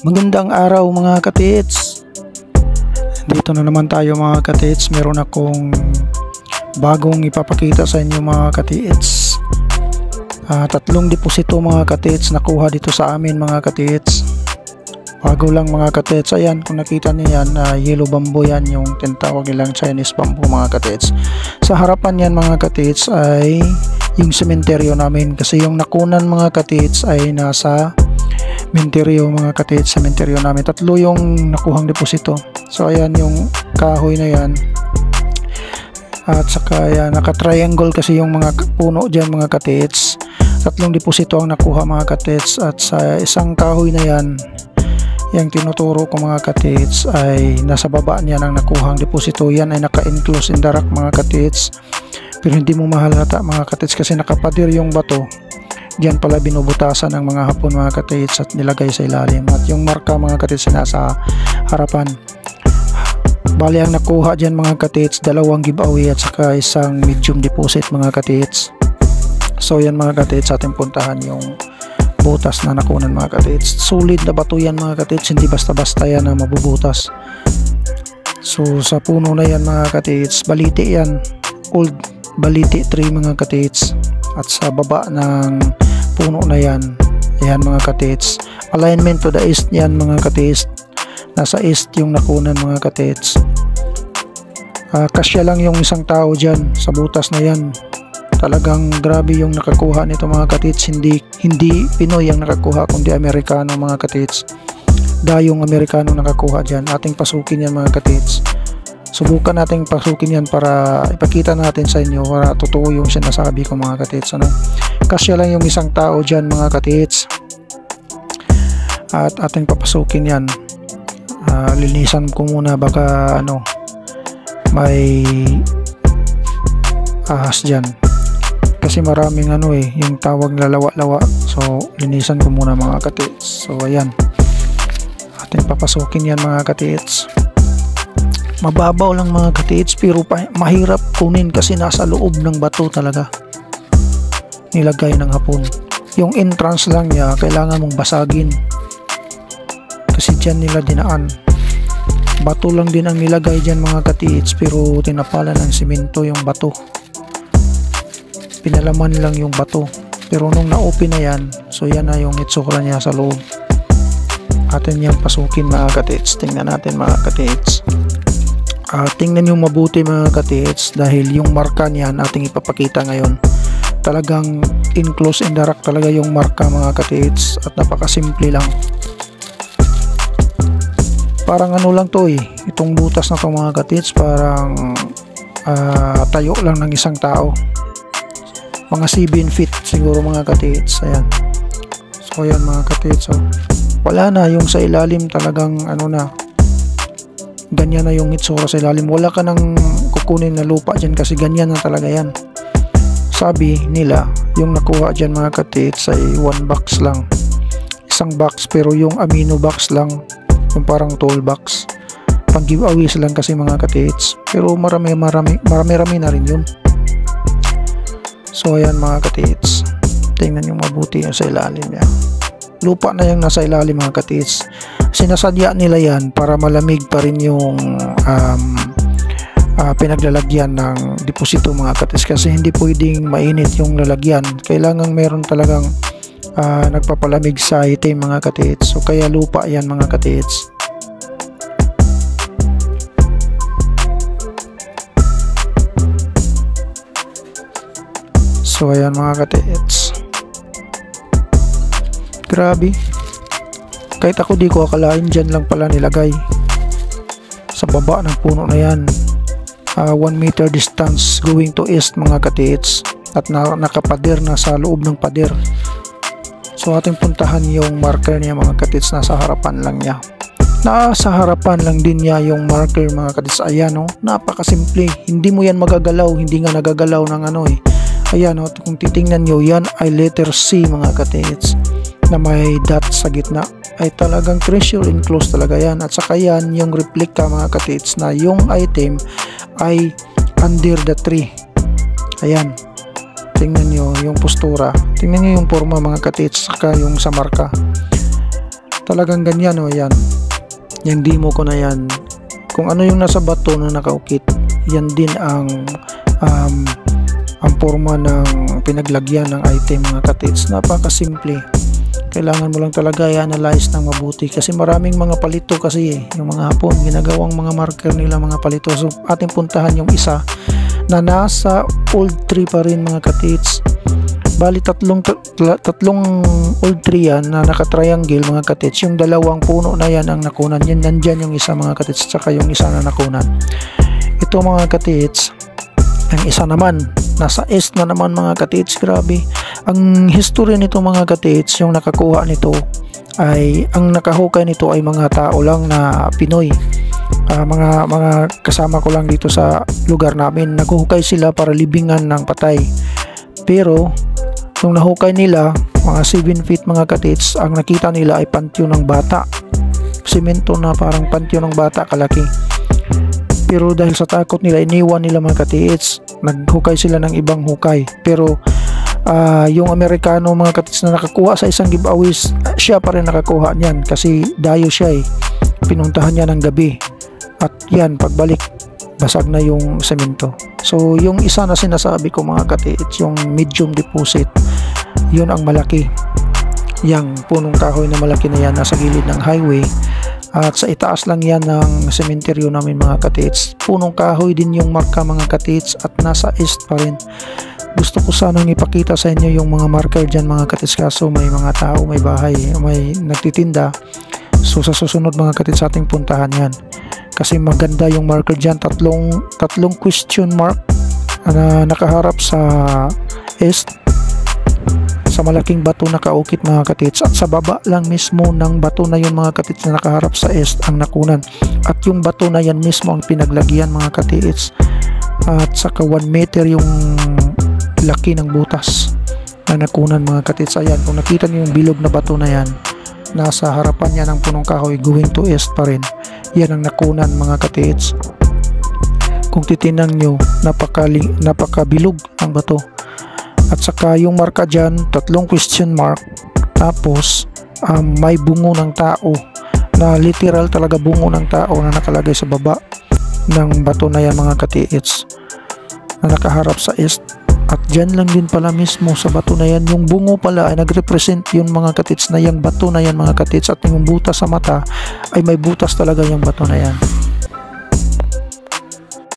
Magandang araw mga katits. Dito na naman tayo mga katits. Meron akong bagong ipapakita sa inyo mga katits. Tatlong deposito mga katits nakuha dito sa amin mga katits. Bago lang mga katits. Ayan, kung nakita niyo yan, yellow bamboo yan, yung tinatawag nilang Chinese bamboo mga katits. Sa harapan yan mga katits ay yung sementeryo namin, kasi yung nakunan mga katits ay nasa sementeryo mga katits, sementeryo namin. Tatlo yung nakuhang deposito. So ayan yung kahoy na yan, at saka yan, naka-triangle kasi yung mga puno dyan mga katits. Tatlong deposito ang nakuha mga katits, at sa isang kahoy na yan, yung tinuturo ko mga katits, ay nasa baba niya ng nakuhang deposito. Yan ay naka-enclose in the rock mga katits, pero hindi mo mahalata mga katits kasi nakapadir yung bato. Diyan pala binubutasan ng mga hapon mga katits at nilagay sa ilalim, at yung marka mga katits nasa harapan. Bali ang nakuha dyan mga katits, dalawang giveaway at saka isang medium deposit mga katits. So yan mga katits, ating puntahan yung butas na nakunan mga katits. Solid na bato yan mga katits, hindi basta-basta yan na mabubutas. So sa puno na yan mga katits, baliti yan, old baliti tree mga katits. At sa baba ng puno na yan, ayan mga katits, alignment to the east yan mga katits. Nasa east yung nakunan mga katits. Kasya lang yung isang tao dyan sa butas na yan. Talagang grabe yung nakakuha nito mga katits. Hindi Pinoy ang nakakuha, kundi Amerikano mga katits. Dayong Amerikano nakakuha dyan. Ating pasukin yan mga katits. Subukan nating pasukin yan para ipakita natin sa inyo para totoo yung sinasabi ko mga katits. Kasya lang yung isang tao dyan mga katits. At ating papasukin yan. Linisan ko muna, baka may ahas dyan. Kasi maraming yung tawag na lawa-lawa. So linisan ko muna mga katits. So ayan. Ating papasukin yan mga katits. Mababaw lang mga katits, pero mahirap kunin kasi nasa loob ng bato talaga nilagay ng hapon. Yung entrance lang niya kailangan mong basagin kasi dyan nila dinaan. Bato lang din ang nilagay dyan mga katits, pero tinapalan ng simento yung bato, pinalaman lang yung bato. Pero nung na-open na yan, so yan na yung itsura niya sa loob. Atin yung pasukin mga katits. Tingnan natin mga katits. Tingnan nyo mabuti mga katits, dahil yung marka niyan ating ipapakita ngayon. Talagang enclose in the rock talaga yung marka mga katits, at napakasimple lang. Parang lang to itong butas na to mga katits, parang tayo lang ng isang tao. Mga 7 feet siguro mga katits. Ayan. So ayan mga katits. So, wala na yung sa ilalim, talagang ganyan na yung itsura sa ilalim. Wala ka nang kukunin na lupa dyan kasi ganyan na talaga yan. Sabi nila yung nakuha dyan mga katits ay 1 box lang, isang box, pero yung amino box lang, yung parang tool box, pang giveaways lang kasi mga katits, pero marami na rin yun. So ayan mga katits, tingnan nyo mabuti yung sa ilalim niya. Lupa na yung nasa ilalim mga katits. Sinasadya nila yan para malamig pa rin yung pinaglalagyan ng deposito mga katits, kasi hindi pwedeng mainit yung lalagyan. Kailangan meron talagang nagpapalamig sa item mga katits. So kaya lupa yan mga katits. So ayan mga katits, grabe. Kahit ako di ko akalain dyan lang pala nilagay sa baba ng puno na yan. 1 meter distance going to east mga katits, at nakapader na sa loob ng pader. So ating puntahan yung marker niya mga katits, nasa harapan lang niya. Nasa harapan lang din niya yung marker mga katits. Ayan napakasimple, hindi mo yan magagalaw, hindi nga nagagalaw ng Ayan kung titingnan nyo, yan ay letter C mga katits na may dot sa gitna. Ay talagang treasure enclosed talaga yan. At saka yan yung replica mga katits, na yung item ay under the tree. Ayan, tingnan nyo yung postura, tingnan nyo yung forma mga katits, saka yung sa marka. Talagang ganyan o, yan. Yung demo ko na yan. Kung ano yung nasa bato na nakaukit, yan din ang forma ng pinaglagyan ng item mga katits. Napakasimple. Kailangan mo lang talaga i-analyze ng mabuti kasi maraming mga palito kasi yung mga Hapon ginagawang mga marker nila mga palito. So ating puntahan yung isa na nasa old tree pa rin mga katits. Bali tatlong old tree yan na naka-triangle mga katits. Yung dalawang puno na yan ang nakunan. Yan nandyan yung isa mga katits, tsaka yung isa na nakunan. Ito mga katits, ang isa naman nasa east na naman mga katits. Grabe ang history nito mga katits. Yung nakakuha nito ay, ang nakahukay nito ay mga tao lang na Pinoy. Mga kasama ko lang dito sa lugar namin. Naghuhukay sila para libingan ng patay. Pero nung nahukay nila, mga 7 feet mga katits, ang nakita nila ay pantyo ng bata. Simento na parang pantyo ng bata kalaki. Pero dahil sa takot nila, iniwan nila mga katits. Naghukay sila ng ibang hukay. Pero yung Amerikano mga katits na nakakuha sa isang giveaways, siya pa rin nakakuha niyan kasi dayo siya eh. Pinuntahan niya ng gabi. At yan, pagbalik, basag na yung semento. So yung isa na sinasabi ko mga katits, yung medium deposit, yun ang malaki. Yang punong kahoy na malaki na yan nasa gilid ng highway. At sa itaas lang yan ng sementeryo namin mga katits. Punong kahoy din yung marka mga katits at nasa east pa rin. Gusto ko sanang ipakita sa inyo yung mga marker dyan mga katits, kaso may mga tao, may bahay, may nagtitinda. So sa susunod mga katits ating puntahan yan. Kasi maganda yung marker dyan. Tatlong question mark na nakaharap sa east. Sa malaking bato nakaukit mga katits. At sa baba lang mismo ng bato na yun mga katits na nakaharap sa east ang nakunan. At yung bato na yan mismo ang pinaglagyan mga katits. At saka 1 meter yung laki ng butas na nakunan mga katits. Ayan, kung nakita niyo yung bilog na bato na yan, nasa harapan niya ng punong kahoy going to east pa rin. Yan ang nakunan mga katits. Kung titinang nyo, napakabilog ang bato. At saka yung marka dyan, 3 question mark. Tapos may bungo ng tao, na literal talaga bungo ng tao na nakalagay sa baba ng bato na yan mga katits, na nakaharap sa east. At dyan lang din pala mismo sa bato na yan, yung bungo pala ay nagrepresent yun mga katits na yung bato na yan mga katits. At yung butas sa mata ay may butas talaga yung bato na yan.